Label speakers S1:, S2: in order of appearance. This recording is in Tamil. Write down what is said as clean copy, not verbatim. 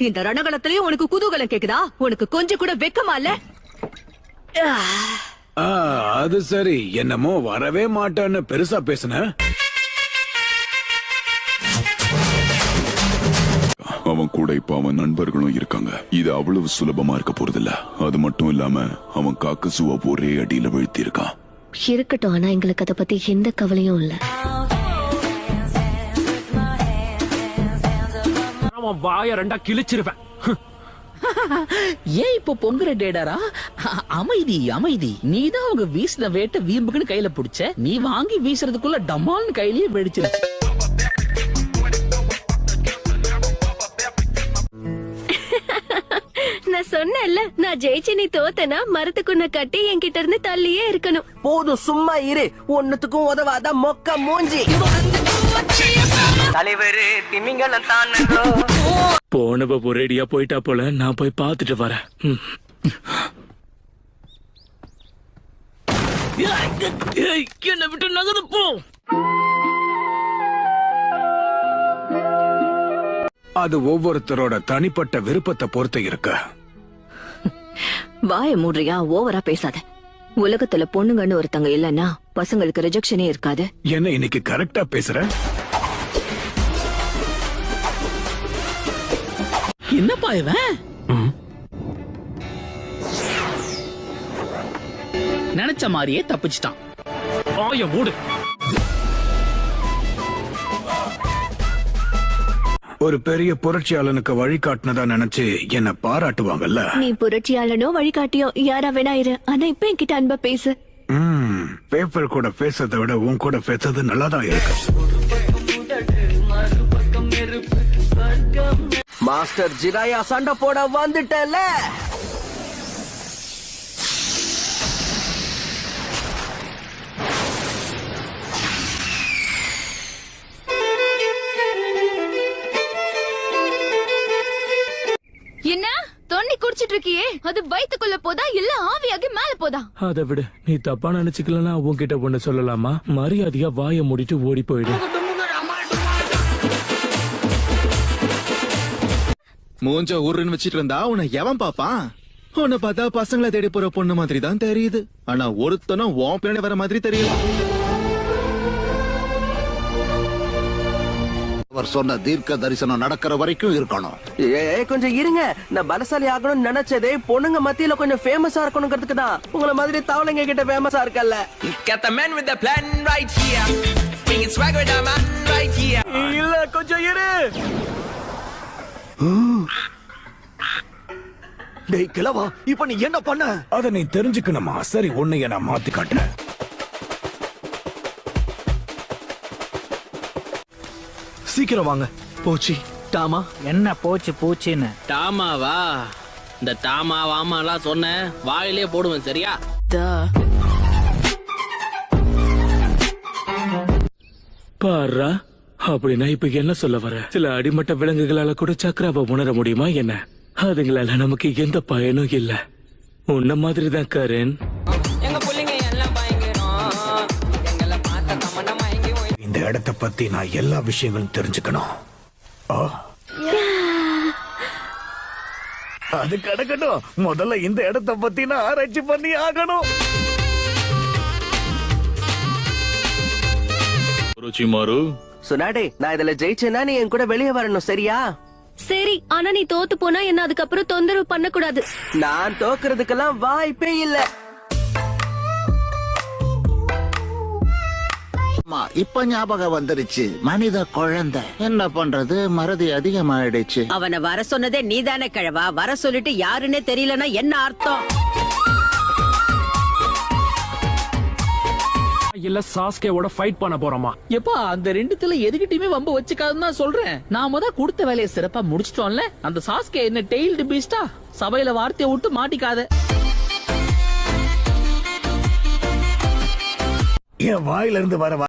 S1: இந்த ரணகலத்திலயும் உனக்கு குதூகலம் கேக்குதா? உனக்கு கொஞ்சம் கூட வெக்கமா இல்ல?
S2: அது சரி, என்னமோ வரவே மாட்டான்னு பெருசா பேசுன.
S3: அவன் கூட இப்ப அவன் நண்பர்களும் இருக்காங்க. இது அவ்வளவு சுலபமா இருக்க போறதில்ல. அது மட்டும் இல்லாம அவன் காக்கசுவா ஒரே அடியில வீழ்த்தி இருக்கான்.
S4: இருக்கட்டும், ஆனா எங்களுக்கு அதை பத்தி எந்த கவலையும் இல்ல.
S5: அவன் வாய ரெண்டா கிழிச்சிருவேன்.
S6: ஏன் இப்போ பொங்குற டேடாரா? அமைதி அமைதி. நீதான் அவங்க வீசின வேட்டை வீம்புக்குன்னு கையில புடிச்ச. நீ வாங்கி வீசுறதுக்குள்ள டமால்னு கையிலேயே வெடிச்சிருச்சு.
S4: நான் சொன்னேன்ல, நான் ஜெயிச்சு நீ தோத்தனா மரத்துக்குன்ன கட்டி என்கிட்ட இருந்து தள்ளியே இருக்கணும்.
S7: போதும், சும்மா இரு. ஒன்னுத்துக்கும் உதவாத மொக்க மூஞ்சி. தலைவரு திமிங்கலம் தான்.
S5: போனவ ஒரேடியா போயிட்டா போல. நான் போய் பாத்துட்டு வரேன். என்ன விட்டு நகர்ந்து போ.
S2: அது ஒவ்வொருத்தரோட தனிப்பட்ட விருப்பத்தை பொறுத்து இருக்கு.
S1: வாய மூடுறியா? ஓவரா பேசாத. உலகத்துல பொண்ணுங்கன்னு ஒருத்தங்க இல்லன்னா பசங்களுக்கு ரிஜெக்ஷனே இருக்காது.
S2: என்ன இன்னைக்கு கரெக்டா பேசுற?
S6: என்னப்பா இவன்? நினைச்ச மாதிரியே தப்பிச்சிட்டான்.
S5: வாய மூடு.
S2: ஒரு பெரிய புரட்சியாளனுக்கு வழிகாட்டினதா நினைச்சு என்ன பாராட்டுவாங்கல்ல.
S4: நீ புரட்சியாளனோ வழிகாட்டியோ யாரா வேணா இரு, ஆனா இப்ப என்கிட்ட அன்பா பேசு.
S2: பேப்பர் கூட பேசுறதை விட உன் கூட பேசுறது நல்லாதான் இருக்கு.
S7: மாஸ்டர் ஜிராயா சண்டை போட வந்துட்டல.
S8: என்ன தொண்ணி குடிச்சிட்டு இருக்கியே? அது வயித்துக்குள்ள போதா இல்ல ஆவியாகி மேல போதா?
S5: அதை விட நீ தப்பா நினைச்சுக்கலன்னா உன்கிட்ட ஒண்ணு சொல்லலாமா? மரியாதையா வாய மூடிட்டு ஓடி போயிடு.
S9: மூஞ்ச ஊருன்னு வச்சிட்டு இருந்தா உன்னை எவன் பாப்பான்? உன்னை பார்த்தா பசங்களை தேடி போற பொண்ணு மாதிரி தான் தெரியுது. ஆனா ஒருத்தனும் உன் பின்னாடி வர மாதிரி தெரியல.
S10: அவர் சொன்ன தீர்க்க தரிசனம் நடக்கிற வரைக்கும் இருக்கணும்.
S7: கொஞ்சம் இருங்க. நான் பலசாலி ஆகணும்னு நினைச்சதே பொண்ணுங்க மத்தியில கொஞ்சம் ஃபேமஸா இருக்கணுங்கிறதுக்கு தான். உங்களை மாதிரி தவளைங்க கிட்ட ஃபேமஸா இருக்கல்ல. இல்ல, கொஞ்சம் இரு.
S10: டேய் கிழவா, இப்ப நீ என்ன பண்ண?
S2: அதை நீ தெரிஞ்சுக்கணுமா? சரி, உன்னைய நான் மாத்தி காட்டுறேன்.
S9: சீக்கிரம் வாங்க. போச்சு டாமா.
S6: என்ன போச்சு பூச்சின்னு?
S11: டாமாவா? இந்த டாமாவாமாலாம் சொன்ன வாயிலே போடுவேன். சரியா?
S5: பாரா, அப்படின்னா இப்ப என்ன சொல்ல வர? சில அடிமட்ட விலங்குகளால கூட சக்கராவை உணர முடியுமா என்ன? அதுங்களால நமக்கு எந்த பயனும் இல்ல. உன்ன மாதிரிதான் கரன்.
S2: இந்த இடத்தை பத்தி நான் எல்லா விஷயங்களும் தெரிஞ்சுக்கணும். அது கிடக்கட்டும். முதல்ல இந்த இடத்தை பத்தி நான் ஆராய்ச்சி பண்ணி ஆகணும்.
S7: சுனாடே, நான் இதுல ஜெயிச்சேன்னா நீ என் கூட வெளியே வரணும். சரியா?
S4: சரி, ஆனா நீ தோத்து போனா என்ன அதுக்கப்புறம் தொந்தரவு பண்ண கூடாது.
S7: நான் தோக்குறதுக்கெல்லாம் வாய்ப்பே இல்ல.
S10: இப்ப ஞாபகம் வந்துருச்சு. மனித குழந்தை என்ன பண்றது, மறதி அதிகமாயிடுச்சு.
S1: அவனை வர சொன்னதே நீதானே கிழவா? வர சொல்லிட்டு யாருன்னே தெரியலன்னா என்ன அர்த்தம்?
S5: இல்ல சாஸ்கேவோட ஃபைட் பண்ண போறோமா?
S6: எப்பா, அந்த ரெண்டுத்துல எதுகிட்டயுமே வம்ப வச்சுக்காதுன்னு தான் சொல்றேன். நாம தான் கொடுத்த வேலையை சிறப்பா முடிச்சிட்டோம்ல. அந்த சாஸ்கே என்ன டெய்ல்டு பீஸ்டா? சபையில வார்த்தையை விட்டு மாட்டிக்காத.
S2: என் வாயில இருந்து வர